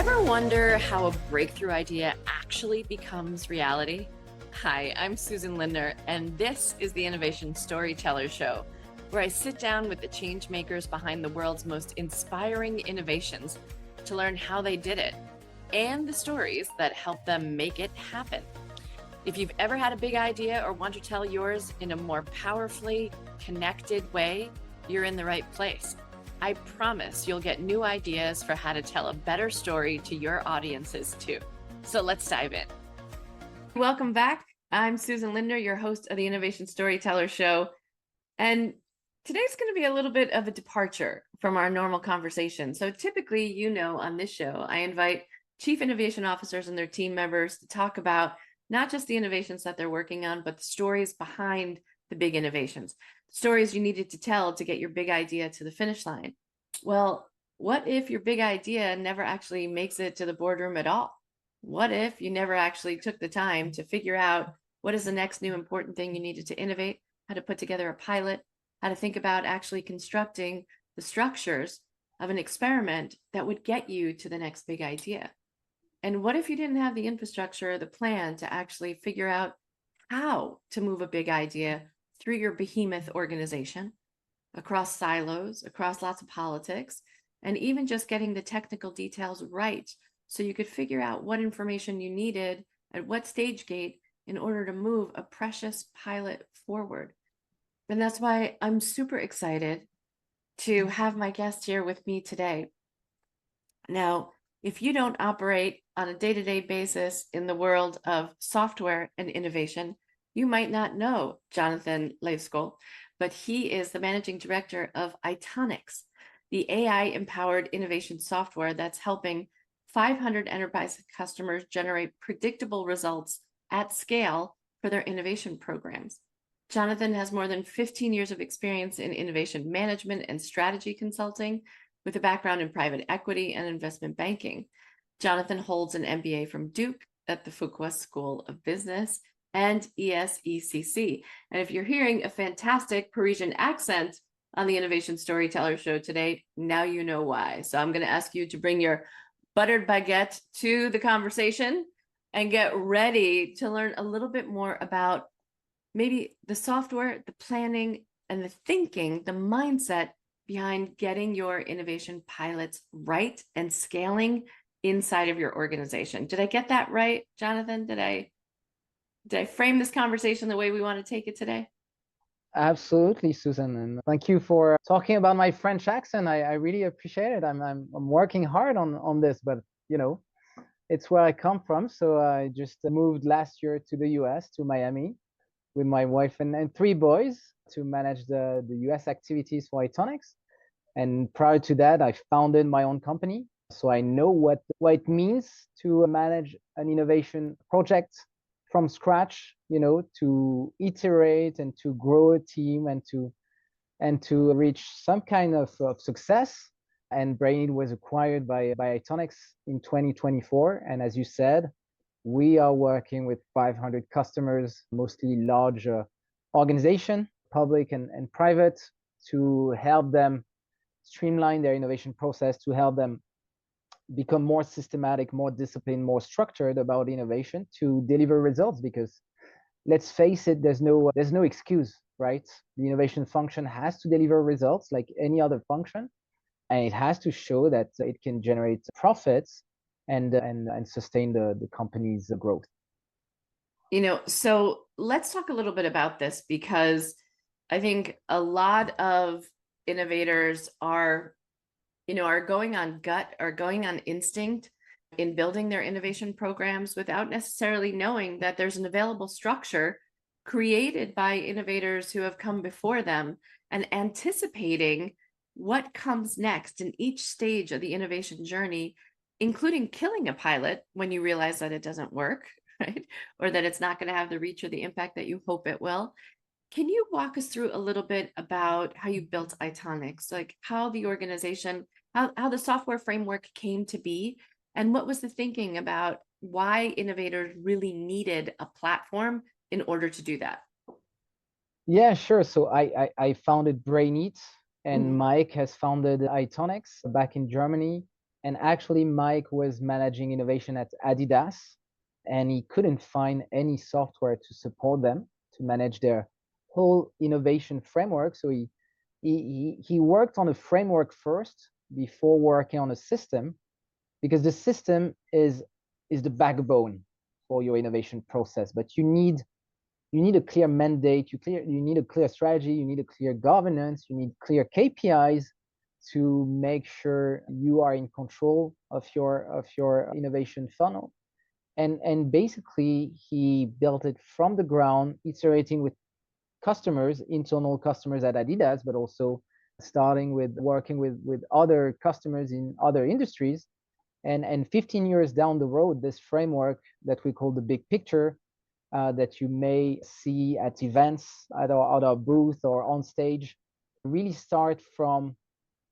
Ever wonder how a breakthrough idea actually becomes reality? Hi, I'm Susan Lindner, and this is the Innovation Storytellers Show, where I sit down with the change makers behind the world's most inspiring innovations to learn how they did it and the stories that help them make it happen. If you've ever had a big idea or want to tell yours in a more powerfully connected way, you're in the right place. I promise you'll get new ideas for how to tell a better story to your audiences too. So let's dive in. Welcome back. I'm Susan Lindner, your host of the Innovation Storytellers Show. And today's going to be a little bit of a departure from our normal conversation. So typically, on this show, I invite chief innovation officers and their team members to talk about not just the innovations that they're working on, but the stories behind the big innovations, stories you needed to tell to get your big idea to the finish line. Well, what if your big idea never actually makes it to the boardroom at all? What if you never actually took the time to figure out what is the next new important thing you needed to innovate, how to put together a pilot, how to think about actually constructing the structures of an experiment that would get you to the next big idea? And what if you didn't have the infrastructure or the plan to actually figure out how to move a big idea through your behemoth organization, across silos, across lots of politics, and even just getting the technical details right so you could figure out what information you needed at what stage gate in order to move a precious pilot forward? And that's why I'm super excited to have my guest here with me today. Now, if you don't operate on a day-to-day basis in the world of software and innovation, you might not know Jonathan Livescault, but he is the managing director of Itonics, the AI-empowered innovation software that's helping 500 enterprise customers generate predictable results at scale for their innovation programs. Jonathan has more than 15 years of experience in innovation management and strategy consulting, with a background in private equity and investment banking. Jonathan holds an MBA from Duke at the Fuqua School of Business and ESECC. And if you're hearing a fantastic Parisian accent on the Innovation Storyteller Show today, now you know why. So I'm going to ask you to bring your buttered baguette to the conversation and get ready to learn a little bit more about maybe the software, the planning, and the thinking, the mindset behind getting your innovation pilots right and scaling inside of your organization. Did I get that right, Jonathan? Did I frame this conversation the way we want to take it today? Absolutely, Susan, and thank you for talking about my French accent. I really appreciate it. I'm working hard on this, but it's where I come from. So I just moved last year to the US, to Miami, with my wife and three boys to manage the US activities for Itonics. And prior to that, I founded my own company. So I know what it means to manage an innovation project from scratch, to iterate and to grow a team and to reach some kind of success. And Brain was acquired by Itonics in 2024. And as you said, we are working with 500 customers, mostly large organization, public and private, to help them streamline their innovation process, to help them become more systematic, more disciplined, more structured about innovation to deliver results. Because let's face it, there's no excuse, right? The innovation function has to deliver results like any other function, and it has to show that it can generate profits and sustain the company's growth. So let's talk a little bit about this, because I think a lot of innovators are going on gut or going on instinct in building their innovation programs without necessarily knowing that there's an available structure created by innovators who have come before them and anticipating what comes next in each stage of the innovation journey, including killing a pilot when you realize that it doesn't work, right? Or that it's not going to have the reach or the impact that you hope it will. Can you walk us through a little bit about how you built Itonics, like how the organization, how the software framework came to be, and what was the thinking about why innovators really needed a platform in order to do that? Yeah, sure. So I founded Brain, and Mike has founded Itonics back in Germany. And actually, Mike was managing innovation at Adidas, and he couldn't find any software to support them to manage their whole innovation framework. So he worked on a framework first before working on a system, because the system is the backbone for your innovation process. But you need a clear mandate, you need a clear strategy, you need a clear governance, you need clear KPIs to make sure you are in control of your innovation funnel. And basically he built it from the ground, iterating with customers, internal customers at Adidas, but also starting with working with other customers in other industries. And 15 years down the road, this framework that we call the big picture, that you may see at events, at our booth or on stage, really start from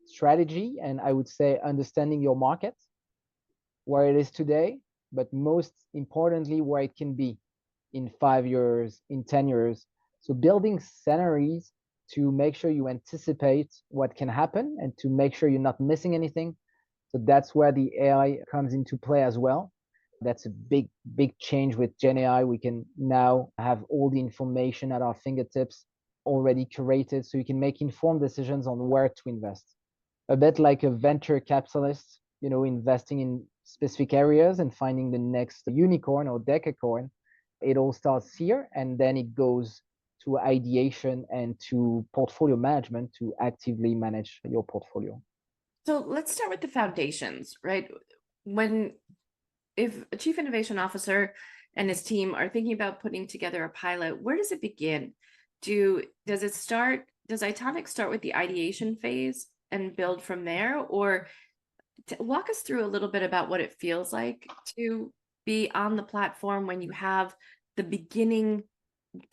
strategy, and I would say understanding your market, where it is today, but most importantly, where it can be in 5 years, in 10 years. So building scenarios to make sure you anticipate what can happen and to make sure you're not missing anything. So that's where the AI comes into play as well. That's a big, big change with Gen AI. We can now have all the information at our fingertips already curated, so you can make informed decisions on where to invest. A bit like a venture capitalist, investing in specific areas and finding the next unicorn or decacorn. It all starts here, and then it goes to ideation and to portfolio management to actively manage your portfolio. So let's start with the foundations, right? If a chief innovation officer and his team are thinking about putting together a pilot, where does it begin? Does Itonics start with the ideation phase and build from there? Or walk us through a little bit about what it feels like to be on the platform when you have the beginning,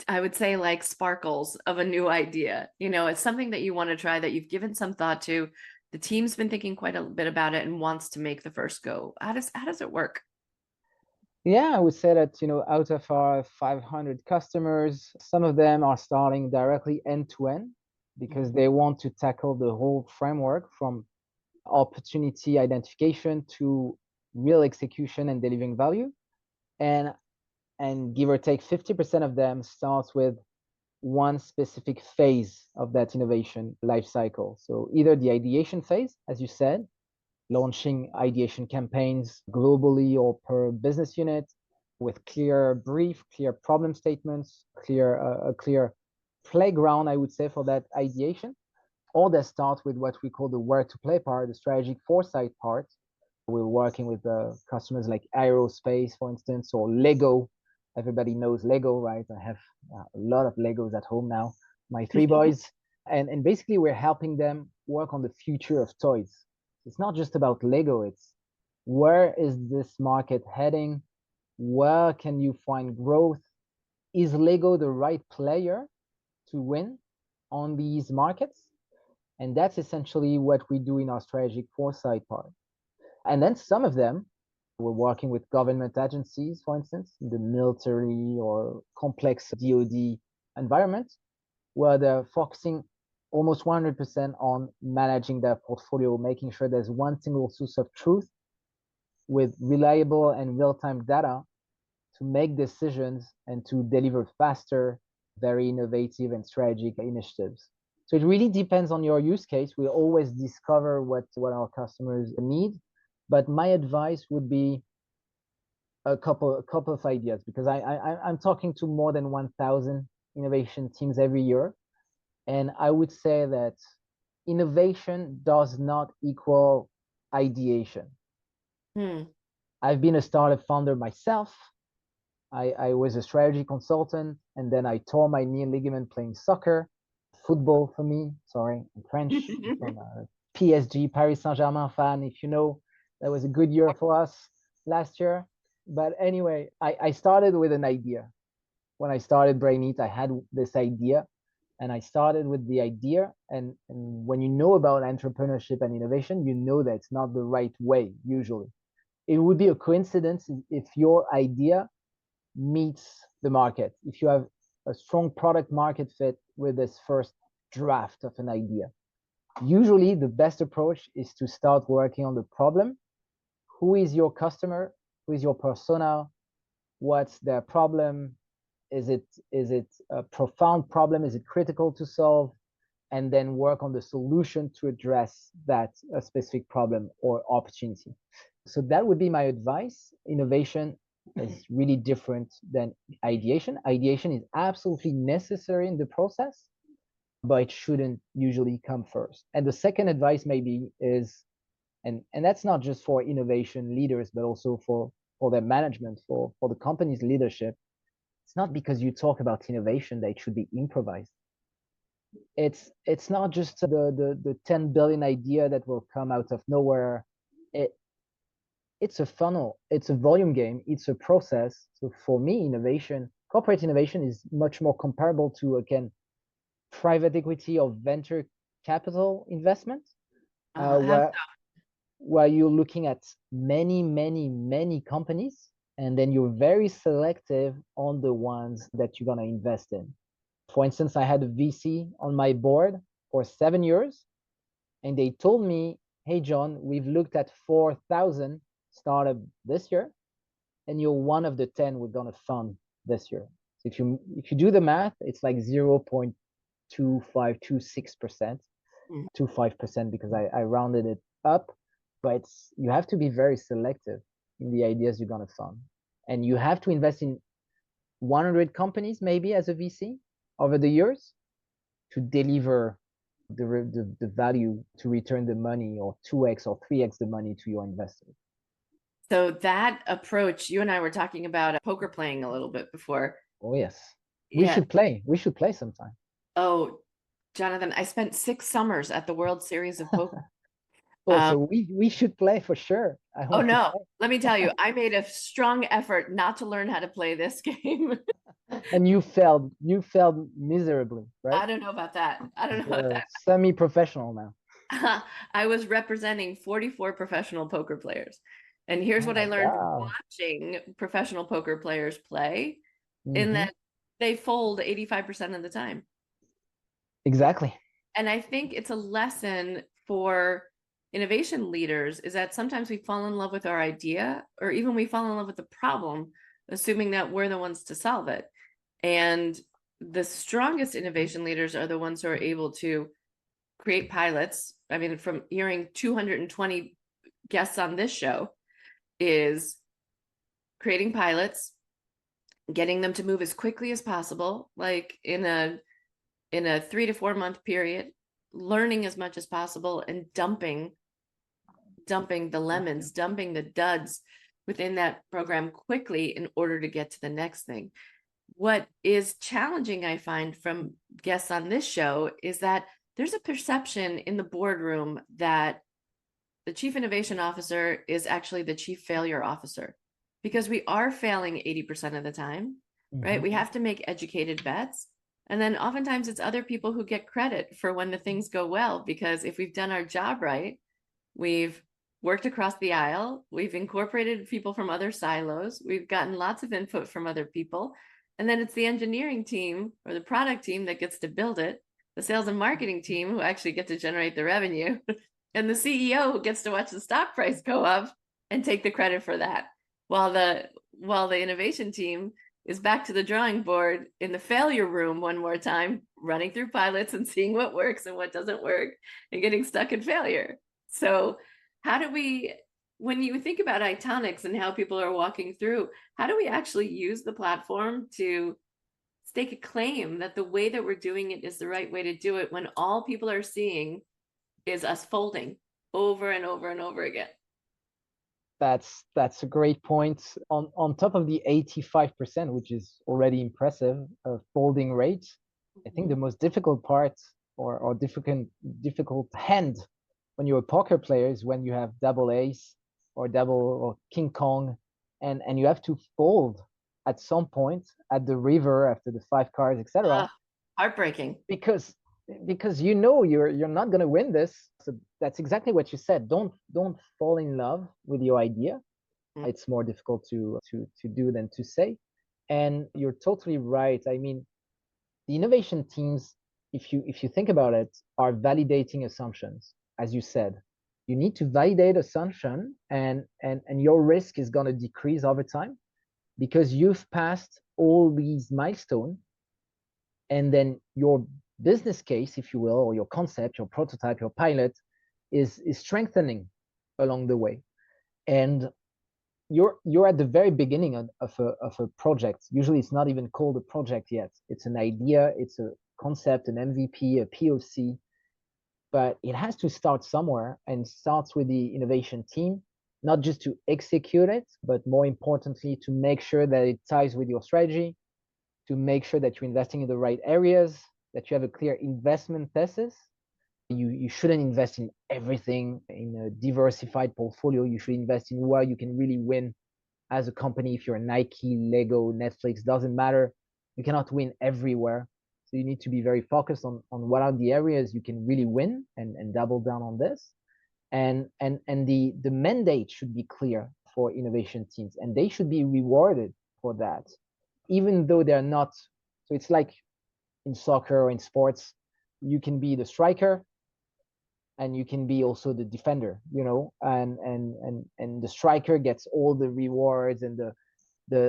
I would say, like sparkles of a new idea. It's something that you want to try, that you've given some thought to. The team's been thinking quite a bit about it and wants to make the first go. How does it work? Yeah, I would say that, out of our 500 customers, some of them are starting directly end to end because they want to tackle the whole framework from opportunity identification to real execution and delivering value. And give or take 50% of them starts with one specific phase of that innovation life cycle. So either the ideation phase, as you said, launching ideation campaigns globally or per business unit with clear brief, clear problem statements, a clear playground, I would say, for that ideation. Or they start with what we call the where to play part, the strategic foresight part. We're working with customers like aerospace, for instance, or Lego. Everybody knows Lego, right? I have a lot of Legos at home now, my three boys. And basically, we're helping them work on the future of toys. It's not just about Lego, it's where is this market heading? Where can you find growth? Is Lego the right player to win on these markets? And that's essentially what we do in our strategic foresight part. And then some of them, we're working with government agencies, for instance, in the military or complex DoD environment, where they're focusing almost 100% on managing their portfolio, making sure there's one single source of truth with reliable and real-time data to make decisions and to deliver faster, very innovative and strategic initiatives. So it really depends on your use case. We always discover what our customers need, but my advice would be a couple of ideas, because I'm talking to more than 1,000 innovation teams every year. And I would say that innovation does not equal ideation. I've been a startup founder myself. I was a strategy consultant, and then I tore my knee ligament playing soccer, football for me. Sorry, I'm French. I'm from PSG, Paris Saint-Germain fan. If you know, that was a good year for us last year. But anyway, I started with an idea. When I started Brain Eat, I had this idea, and I started with the idea. And when you know about entrepreneurship and innovation, you know that it's not the right way usually. It would be a coincidence if your idea meets the market, if you have a strong product market fit with this first draft of an idea. Usually the best approach is to start working on the problem who is your customer, who is your persona, what's their problem, is it a profound problem, is it critical to solve, and then work on the solution to address that specific problem or opportunity. So that would be my advice. Innovation is really different than ideation. Ideation is absolutely necessary in the process, but it shouldn't usually come first. And the second advice maybe is, and that's not just for innovation leaders, but also for their management, for the company's leadership. It's not because you talk about innovation that it should be improvised. It's not just the 10 billion idea that will come out of nowhere. It's a funnel, it's a volume game, it's a process. So for me, corporate innovation is much more comparable to, again, private equity or venture capital investment, where you're looking at many companies, and then you're very selective on the ones that you're going to invest in. For instance, I had a VC on my board for 7 years, and they told me, hey, John, we've looked at 4,000 startups this year, and you're one of the 10 we're going to fund this year. So if you do the math, it's like 0.2526%, 25% because I rounded it up. But you have to be very selective in the ideas you're going to fund. And you have to invest in 100 companies maybe as a VC over the years to deliver the value, to return the money, or 2x or 3x the money to your investors. So that approach, you and I were talking about poker playing a little bit before. Oh, yes. We should play. We should play sometime. Oh, Jonathan, I spent 6 summers at the World Series of Poker. So we should play for sure. Oh, no. Let me tell you, I made a strong effort not to learn how to play this game. And you failed miserably, right? I don't know about that. I don't know about that. Semi-professional now. I was representing 44 professional poker players. And here's what I learned watching professional poker players play, in that they fold 85% of the time. Exactly. And I think it's a lesson for innovation leaders, is that sometimes we fall in love with our idea, or even we fall in love with the problem, assuming that we're the ones to solve it. And the strongest innovation leaders are the ones who are able to create pilots. I mean, from hearing 220 guests on this show, is creating pilots, getting them to move as quickly as possible, like in a 3 to 4 month period, learning as much as possible, and dumping the lemons, dumping the duds within that program quickly in order to get to the next thing. What is challenging, I find, from guests on this show is that there's a perception in the boardroom that the chief innovation officer is actually the chief failure officer, because we are failing 80% of the time, right? We have to make educated bets. And then oftentimes it's other people who get credit for when the things go well, because if we've done our job right, we've worked across the aisle, we've incorporated people from other silos, we've gotten lots of input from other people. And then it's the engineering team or the product team that gets to build it, the sales and marketing team who actually get to generate the revenue, and the CEO who gets to watch the stock price go up and take the credit for that, while the innovation team is back to the drawing board in the failure room one more time, running through pilots and seeing what works and what doesn't work, and getting stuck in failure. So how do we, when you think about Itonics and how people are walking through, how do we actually use the platform to stake a claim that the way that we're doing it is the right way to do it, when all people are seeing is us folding over and over and over again? That's a great point. On top of the 85%, which is already impressive, folding rate, I think the most difficult part, or difficult hand when you're a poker player, is when you have double ace or king kong, and you have to fold at some point at the river after the 5 cards, etc. Heartbreaking. Because you're not going to win this. So that's exactly what you said. Don't fall in love with your idea. It's more difficult to do than to say. And you're totally right. I mean, the innovation teams, if you think about it, are validating assumptions, as you said. you need to validate assumption, and your risk is going to decrease over time because you've passed all these milestones, and then your business case, if you will, or your concept, your prototype, your pilot is strengthening along the way. And you're at the very beginning of a project. Usually it's not even called a project yet. It's an idea, it's a concept, an MVP, a POC, but it has to start somewhere, and starts with the innovation team, not just to execute it, but more importantly, to make sure that it ties with your strategy, to make sure that you're investing in the right areas, that you have a clear investment thesis. You shouldn't invest in everything in a diversified portfolio. You should invest in where you can really win as a company. If you're Nike, Lego, Netflix, doesn't matter. You cannot win everywhere. So you need to be very focused on what are the areas you can really win, and double down on this. And the mandate should be clear for innovation teams, and they should be rewarded for that, even though they're not. So it's like in soccer or in sports, you can be the striker and you can be also the defender, and the striker gets all the rewards and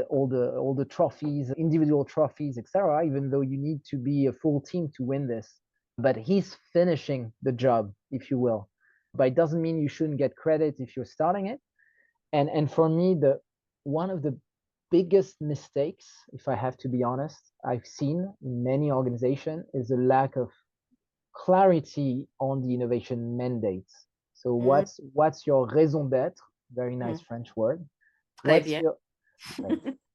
all the trophies, individual trophies, etc., even though you need to be a full team to win this. But he's finishing the job, if you will. But it doesn't mean you shouldn't get credit if you're starting it. And for me, the one of the biggest mistakes, if I have to be honest, I've seen in many organizations is a lack of clarity on the innovation mandates. So what's your raison d'être? Very nice French word. Très What's bien. your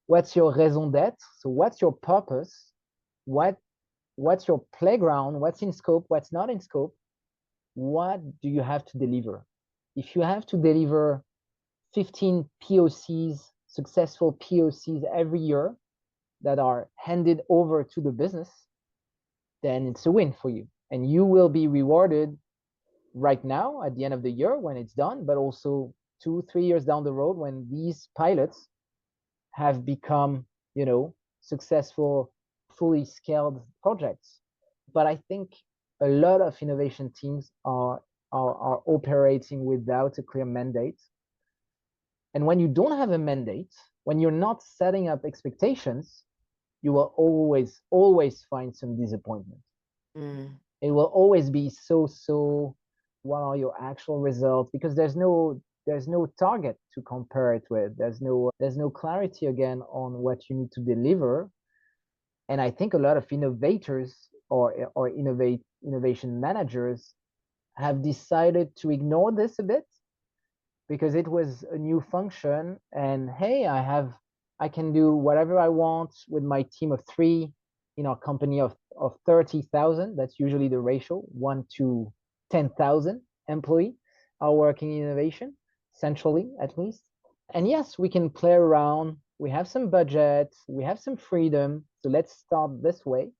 what's your raison d'être? So what's your purpose? What's your playground? What's in scope? What's not in scope? What do you have to deliver? If you have to deliver 15 POCs, successful POCs every year that are handed over to the business, then it's a win for you. And you will be rewarded right now at the end of the year when it's done, but also 2-3 years down the road when these pilots have become, successful, fully scaled projects. But I think a lot of innovation teams are operating without a clear mandate. And when you don't have a mandate, when you're not setting up expectations, you will always find some disappointment. It will always be so. What are your actual results? Because there's no target to compare it with. There's no clarity again on what you need to deliver. And I think a lot of innovators or innovation managers have decided to ignore this a bit because it was a new function, and hey, I can do whatever I want with my team of 3 in our company of 30,000. That's usually the ratio, 1 to 10,000 employee are working in innovation, centrally at least. And yes, we can play around. We have some budget, we have some freedom. So let's start this way.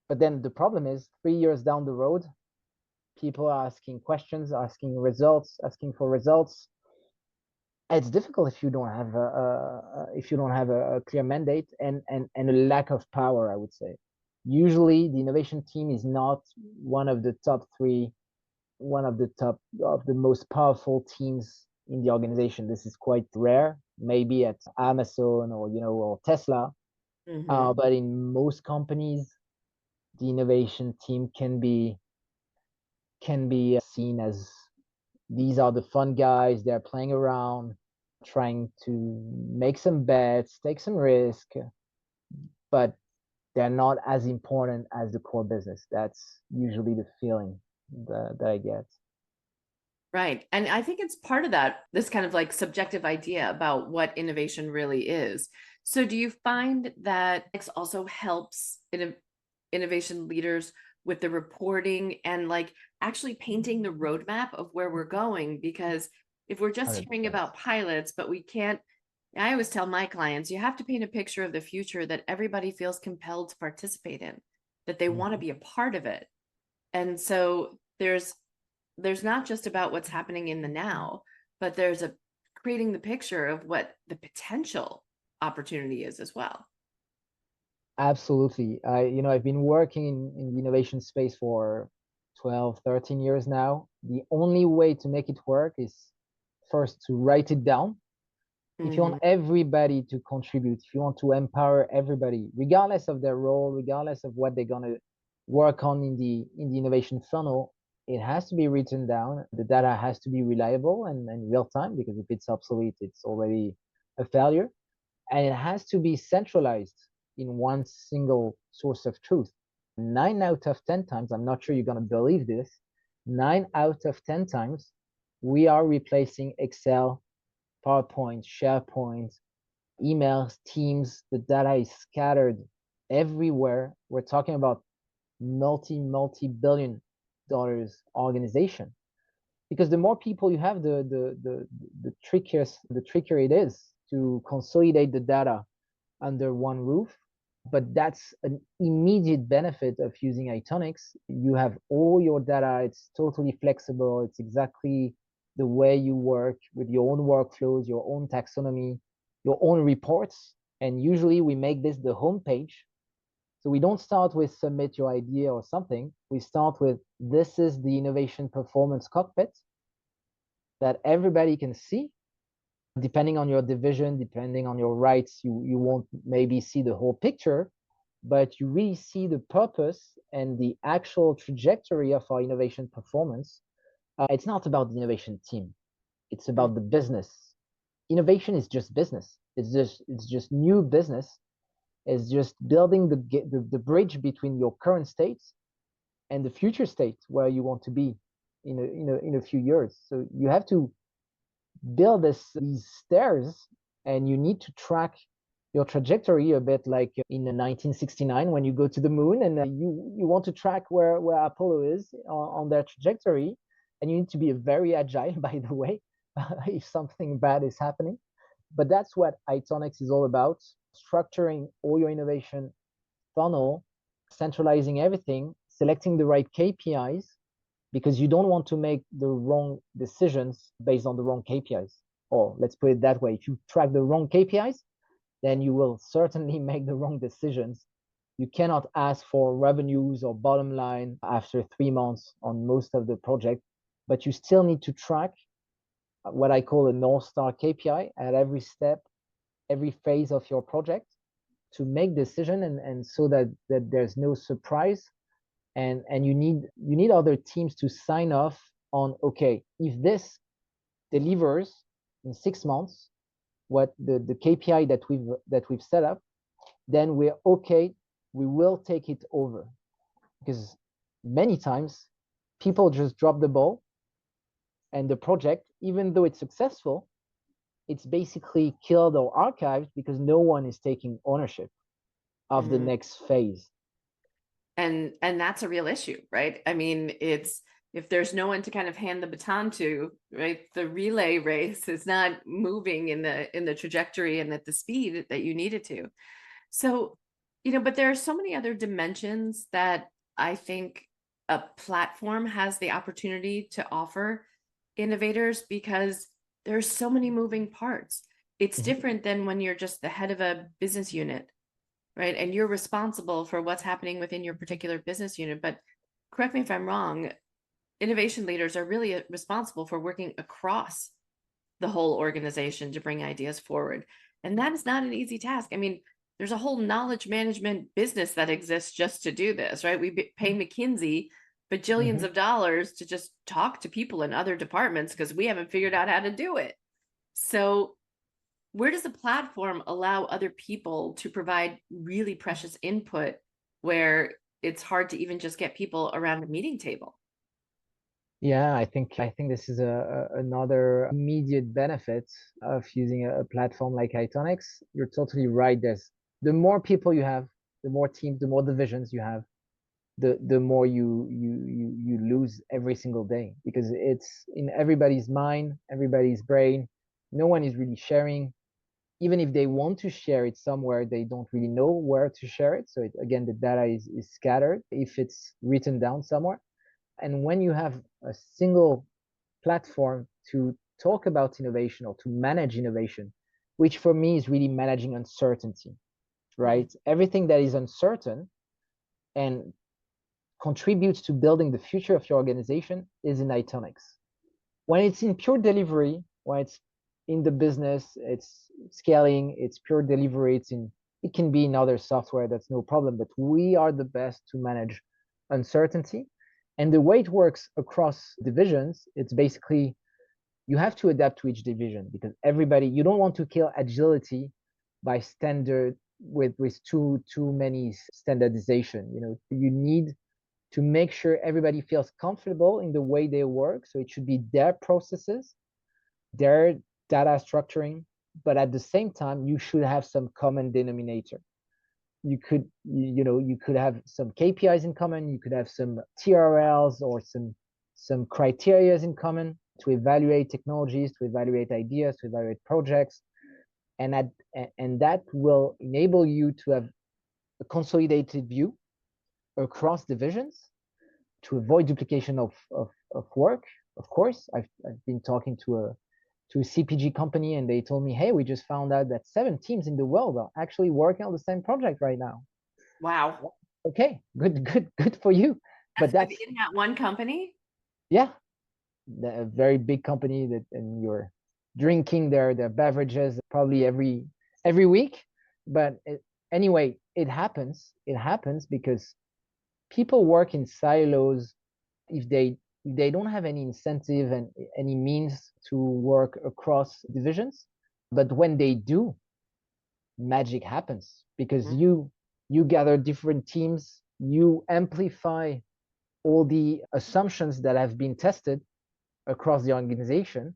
But then the problem is 3 years down the road, people are asking questions, asking for results. It's difficult if you don't have a clear mandate and a lack of power, I would say. Usually the innovation team is not one of the top 3, one of the most powerful teams in the organization. This is quite rare, maybe at Amazon or Tesla. But in most companies, the innovation team can be seen as these are the fun guys. They're playing around, trying to make some bets, take some risk, but they're not as important as the core business. That's usually the feeling that I get. Right. And I think it's part of that, this kind of like subjective idea about what innovation really is. So do you find that it also helps innovation leaders with the reporting and like actually painting the roadmap of where we're going? Because if we're just hearing about pilots, but we can't, I always tell my clients, you have to paint a picture of the future that everybody feels compelled to participate in, that they want to be a part of it. And so there's not just about what's happening in the now, but there's creating the picture of what the potential opportunity is as well. Absolutely. I've been working in the innovation space for 12, 13 years now. The only way to make it work is first to write it down. If you want everybody to contribute, if you want to empower everybody, regardless of their role, regardless of what they're going to work on in the innovation funnel, it has to be written down. The data has to be reliable and real time, because if it's obsolete, it's already a failure. And it has to be centralized in one single source of truth. 9 out of 10 times, I'm not sure you're going to believe this, 9 out of 10 times, we are replacing Excel, PowerPoint, SharePoint, emails, Teams. The data is scattered everywhere. We're talking about multi-billion dollars organization. Because the more people you have, the trickier it is to consolidate the data under one roof. But that's an immediate benefit of using Itonics. You have all your data, it's totally flexible, it's exactly the way you work with your own workflows, your own taxonomy, your own reports. And usually we make this the homepage. So we don't start with submit your idea or something. We start with, this is the innovation performance cockpit that everybody can see. Depending on your division, depending on your rights, you won't maybe see the whole picture, but you really see the purpose and the actual trajectory of our innovation performance. It's not about the innovation team. It's about the business. Innovation is just business. It's just new business. It's just building the bridge between your current state and the future state where you want to be in a few years. So you have to build these stairs, and you need to track your trajectory a bit like in 1969 when you go to the moon, and you want to track where Apollo is on their trajectory, and you need to be very agile, by the way, if something bad is happening. But that's what Itonics is all about: structuring all your innovation funnel, centralizing everything, selecting the right KPIs, because you don't want to make the wrong decisions based on the wrong KPIs. Or let's put it that way, if you track the wrong KPIs, then you will certainly make the wrong decisions. You cannot ask for revenues or bottom line after 3 months on most of the project, but you still need to track what I call a North Star KPI at every step, every phase of your project, to make decision, and so that there's no surprise. And you need other teams to sign off on, okay, if this delivers in 6 months what the KPI that we've set up, then we're okay, we will take it over. Because many times people just drop the ball, and the project, even though it's successful, it's basically killed or archived because no one is taking ownership of the next phase. And that's a real issue, right? I mean, it's, if there's no one to kind of hand the baton to, right, the relay race is not moving in the trajectory and at the speed that you need it to. So, but there are so many other dimensions that I think a platform has the opportunity to offer innovators, because there's so many moving parts. It's different than when you're just the head of a business unit, right? And you're responsible for what's happening within your particular business unit. But correct me if I'm wrong, innovation leaders are really responsible for working across the whole organization to bring ideas forward. And that is not an easy task. I mean, there's a whole knowledge management business that exists just to do this, right? We pay McKinsey bajillions of dollars to just talk to people in other departments because we haven't figured out how to do it. So where does the platform allow other people to provide really precious input where it's hard to even just get people around a meeting table? Yeah, I think this is another immediate benefit of using a platform like Itonics. You're totally right. There's, the more people you have, the more teams, the more divisions you have, the more you lose every single day, because it's in everybody's mind, everybody's brain. No one is really sharing. Even if they want to share it somewhere, they don't really know where to share it. So again, the data is scattered if it's written down somewhere. And when you have a single platform to talk about innovation or to manage innovation, which for me is really managing uncertainty, right? Everything that is uncertain, and contributes to building the future of your organization is in Itonics. When it's in pure delivery, when it's in the business, it's scaling, it's pure delivery, it can be in other software, that's no problem, but we are the best to manage uncertainty. And the way it works across divisions, it's basically you have to adapt to each division, because everybody, you don't want to kill agility by standard with too many standardization. You need to make sure everybody feels comfortable in the way they work. So it should be their processes, their data structuring, but at the same time, you should have some common denominator. You could have some KPIs in common, you could have some TRLs or some criteria in common to evaluate technologies, to evaluate ideas, to evaluate projects. And that will enable you to have a consolidated view across divisions to avoid duplication of work. Of course, I've been talking to a CPG company, and they told me, hey, we just found out that 7 teams in the world are actually working on the same project right now. Wow. Okay, good for you. But that's in that one company? Yeah, a very big company that, and you're drinking their beverages probably every week. But anyway, it happens because people work in silos. If they don't have any incentive and any means to work across divisions, but when they do, magic happens, because you gather different teams, you amplify all the assumptions that have been tested across the organization.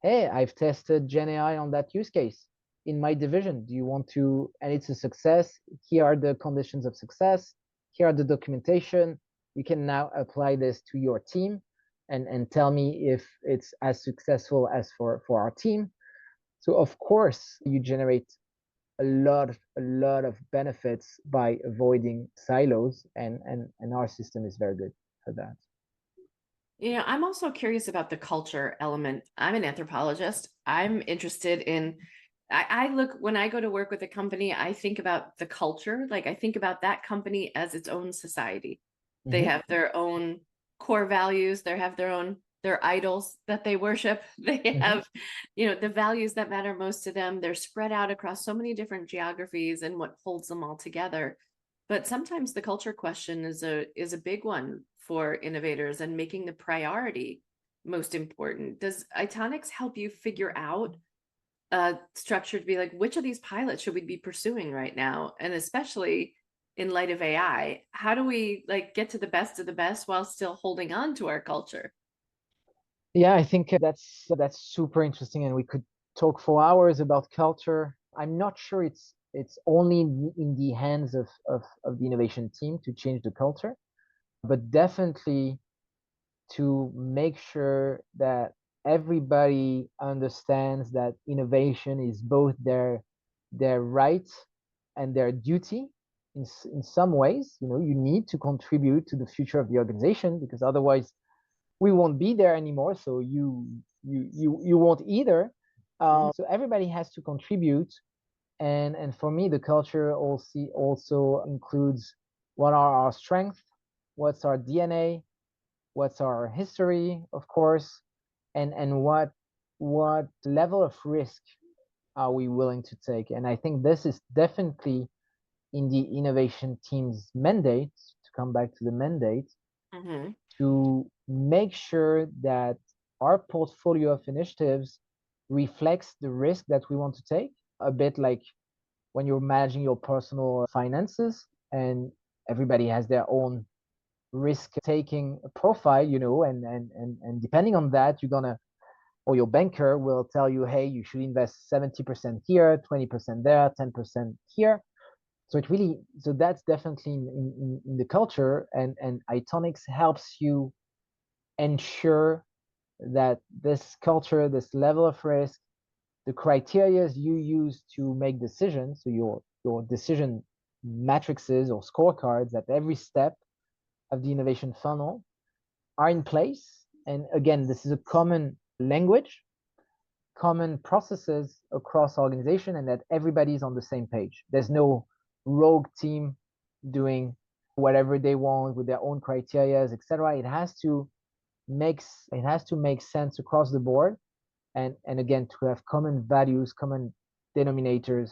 Hey, I've tested Gen AI on that use case in my division. Do you want to? And it's a success. Here are the conditions of success. Here are the documentation. You can now apply this to your team and tell me if it's as successful as for our team. So of course, you generate a lot of benefits by avoiding silos, and our system is very good for that. I'm also curious about the culture element. I'm an anthropologist. I'm interested in, I look, when I go to work with a company, I think about the culture. Like I think about that company as its own society. They have their own core values. They have their idols that they worship. They have, the values that matter most to them. They're spread out across so many different geographies and what holds them all together. But sometimes the culture question is a big one for innovators, and making the priority most important. Does Itonics help you figure out a structure to be like, which of these pilots should we be pursuing right now? And especially in light of AI, how do we get to the best of the best while still holding on to our culture? Yeah, I think that's super interesting, and we could talk for hours about culture. I'm not sure it's only in the hands of the innovation team to change the culture, but definitely to make sure that everybody understands that innovation is both their right and their duty. In some ways, you need to contribute to the future of the organization, because otherwise we won't be there anymore. So you won't either. So everybody has to contribute. And for me, the culture also includes what are our strengths, what's our DNA, what's our history, of course, and what level of risk are we willing to take. And I think this is definitely in the innovation team's mandate, to come back to the mandate, to make sure that our portfolio of initiatives reflects the risk that we want to take, a bit like when you're managing your personal finances, and everybody has their own risk-taking profile, and depending on that, or your banker will tell you, hey, you should invest 70% here, 20% there, 10% here. So that's definitely in the culture, and Itonics helps you ensure that this culture, this level of risk, the criteria you use to make decisions, so your decision matrices or scorecards at every step of the innovation funnel, are in place. And again, this is a common language, common processes across organization, and that everybody's on the same page. There's no rogue team doing whatever they want with their own criteria, etc. It has to make sense across the board, and again, to have common values, common denominators,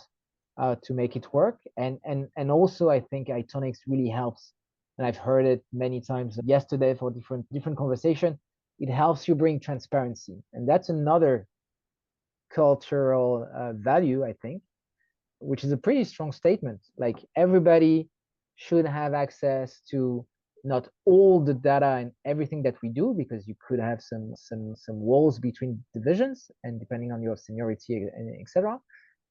to make it work. And also, I think Itonics really helps, and I've heard it many times yesterday for different conversation. It helps you bring transparency, and that's another cultural value, I think, which is a pretty strong statement. Like, everybody should have access to not all the data and everything that we do, because you could have some walls between divisions, and depending on your seniority, etc.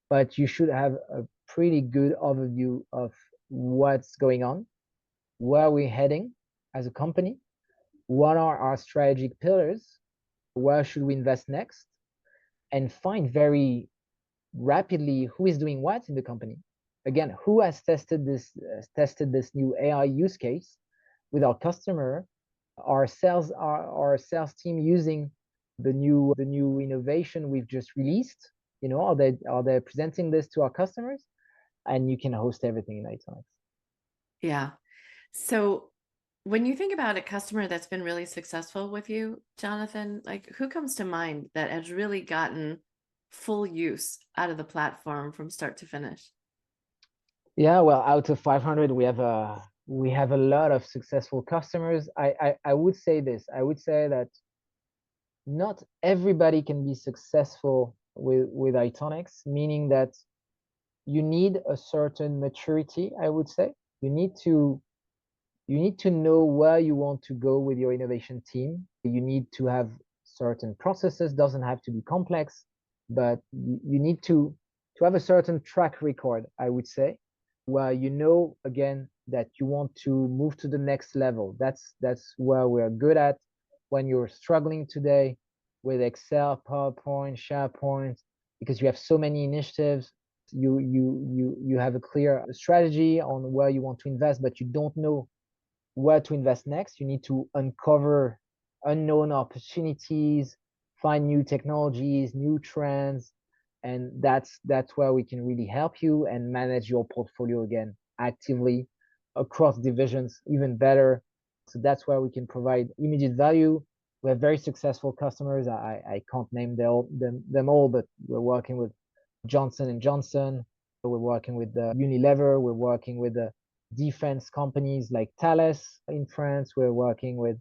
But you should have a pretty good overview of what's going on, where we're heading as a company, what are our strategic pillars, where should we invest next, and find very rapidly who is doing what in the company. Again, who has tested this new AI use case with our customer, our sales team using the new innovation we've just released. Are they presenting this to our customers? And you can host everything in Itonics. Yeah. So when you think about a customer that's been really successful with you, Jonathan, like, who comes to mind that has really gotten full use out of the platform from start to finish? Yeah, well, out of 500, we have a lot of successful customers. I would say this. I would say that not everybody can be successful with Itonics, meaning that you need a certain maturity, I would say. You need to know where you want to go with your innovation team. You need to have certain processes. Doesn't have to be complex, but you need to have a certain track record, I would say, where again, that you want to move to the next level. That's where we're good at. When you're struggling today with Excel, PowerPoint, SharePoint, because you have so many initiatives, you have a clear strategy on where you want to invest, but you don't know where to invest next. You need to uncover unknown opportunities, find new technologies, new trends, and that's where we can really help you and manage your portfolio again actively across divisions even better. So that's where we can provide immediate value. We have very successful customers. I can't name them all, but we're working with Johnson and Johnson. We're working with Unilever. We're working with defense companies like Thales in France. We're working with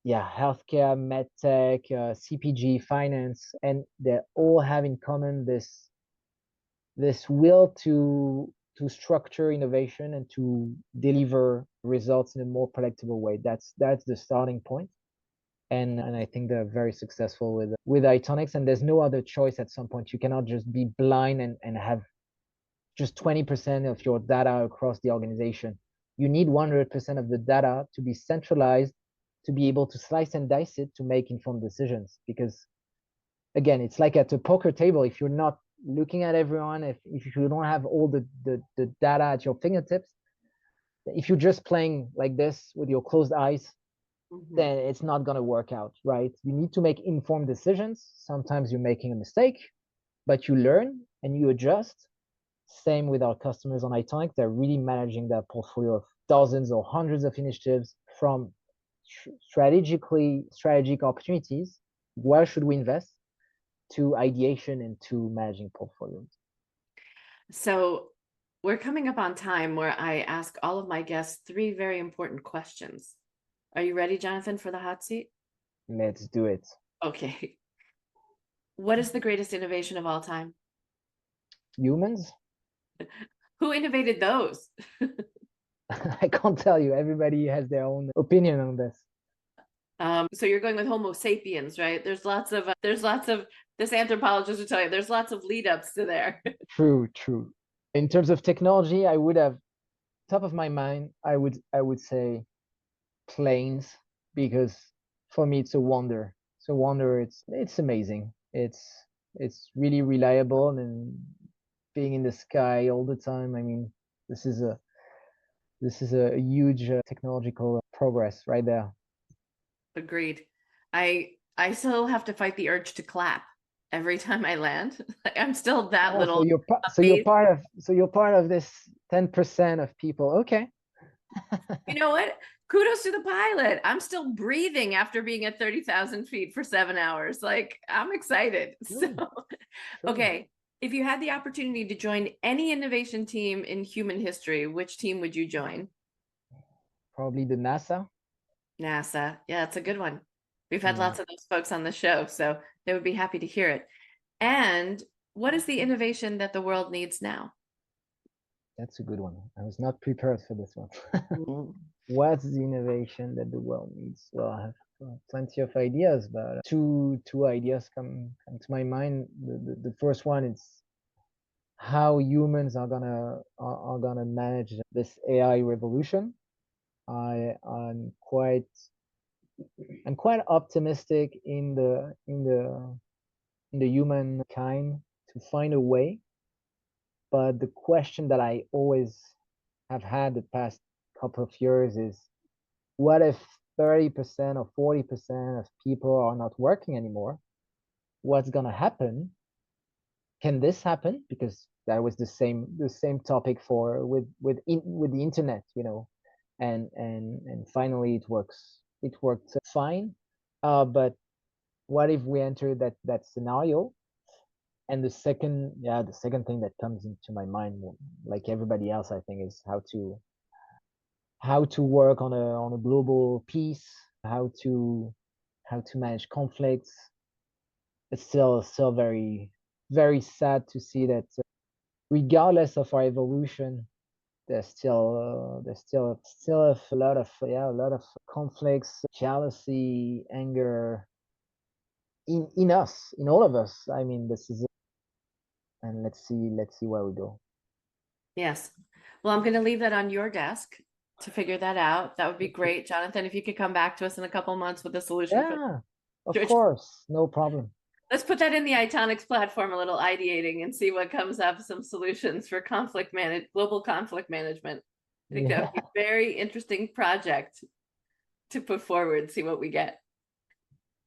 healthcare, medtech, CPG, finance, and they all have in common this will to structure innovation and to deliver results in a more predictable way. That's the starting point. And I think they're very successful with Itonics, and there's no other choice at some point. You cannot just be blind and have just 20% of your data across the organization. You need 100% of the data to be centralized, to be able to slice and dice it, to make informed decisions. Because again, it's like at a poker table. If you're not looking at everyone, if you don't have all the data at your fingertips, if you're just playing like this with your closed eyes, then it's not going to work out, right? You need to make informed decisions. Sometimes you're making a mistake, but you learn and you adjust. Same with our customers on Itonic. They're really managing their portfolio of dozens or hundreds of initiatives, from strategic opportunities, where should we invest, to ideation and to managing portfolios. So we're coming up on time where I ask all of my guests 3 very important questions. Are you ready, Jonathan, for the hot seat? Let's do it. Okay. What is the greatest innovation of all time? Humans? Who innovated those? I can't tell you. Everybody has their own opinion on this. So you're going with Homo sapiens, right? There's lots of this anthropologist will tell you there's lots of lead ups to there. True. In terms of technology, I would have top of my mind. I would say planes, because for me it's a wonder. It's amazing. It's really reliable, and being in the sky all the time. I mean, this is a huge technological progress right there. Agreed. I still have to fight the urge to clap every time I land. I'm still that little. So you're part of this 10% of people. Okay. You know what? Kudos to the pilot. I'm still breathing after being at 30,000 feet for 7 hours. Like, I'm excited. So, True, true. okay. If you had the opportunity to join any innovation team in human history, which team would you join? Probably the NASA. NASA. Yeah, that's a good one. We've had Yeah, lots of those folks on the show, so they would be happy to hear it. And what is the innovation that the world needs now? that's a good one. I was not prepared for this one. Mm. What's the innovation that the world needs? Well, I have plenty of ideas, but two ideas come to my mind. The first one is how humans are gonna manage this AI revolution. I'm quite optimistic in the humankind to find a way. But the question that I always have had the past couple of years is, what if 30% or 40% of people are not working anymore? What's gonna happen? Can this happen? Because that was the same topic for with the internet, and finally it worked fine. But what if we enter that scenario? And the second thing that comes into my mind, like everybody else, I think, is how to work on a global peace, how to manage conflicts. It's still very very sad to see that regardless of our evolution, there's still a lot of conflicts, jealousy, anger in us, in all of us. I mean, this is it. And let's see where we go. Yes. Well, I'm going to leave that on your desk to figure that out. That would be great, Jonathan. If you could come back to us in a couple months with a solution for Yeah, of George. course, no problem. Let's put that in the Itonics platform, a little ideating, and see what comes up, some solutions for global conflict management. I think that would be a very interesting project to put forward, see what we get.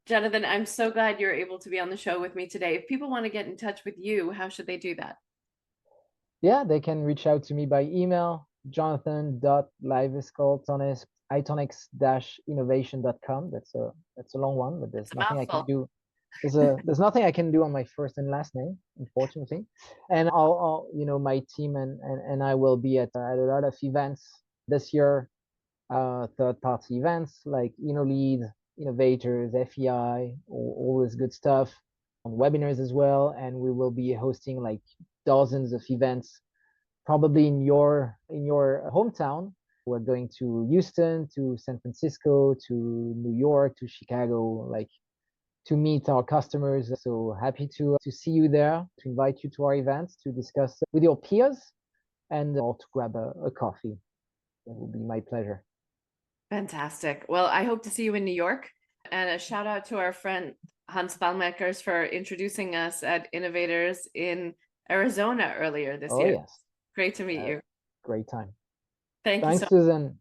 Jonathan, I'm so glad you're able to be on the show with me today. If people want to get in touch with you, how should they do that? Yeah, they can reach out to me by email, jonathan.livescault on itonics-innovation.com. That's a long one, but there's It's a nothing I can mouthful. do. There's nothing I can do on my first and last name, unfortunately. And I'll my team and I will be at a lot of events this year, third-party events like InnoLead, Innovators, FEI, all this good stuff, on webinars as well. And we will be hosting like dozens of events, probably in your hometown. We're going to Houston, to San Francisco, to New York, to Chicago, like to meet our customers. So happy to see you there, to invite you to our events, to discuss with your peers, and or to grab a coffee. It will be my pleasure. Fantastic. Well, I hope to see you in New York. And a shout out to our friend Hans Ballmeckers for introducing us at Innovators in Arizona earlier this Oh year. yes, Great to meet you. great time. Thank you Thanks, so much. Susan.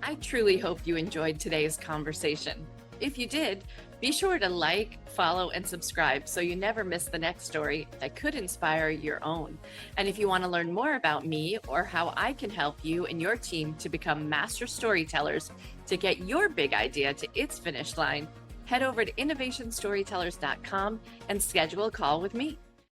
I truly hope you enjoyed today's conversation. If you did, be sure to like, follow, and subscribe so you never miss the next story that could inspire your own. And if you want to learn more about me or how I can help you and your team to become master storytellers to get your big idea to its finish line, head over to innovationstorytellers.com and schedule a call with me.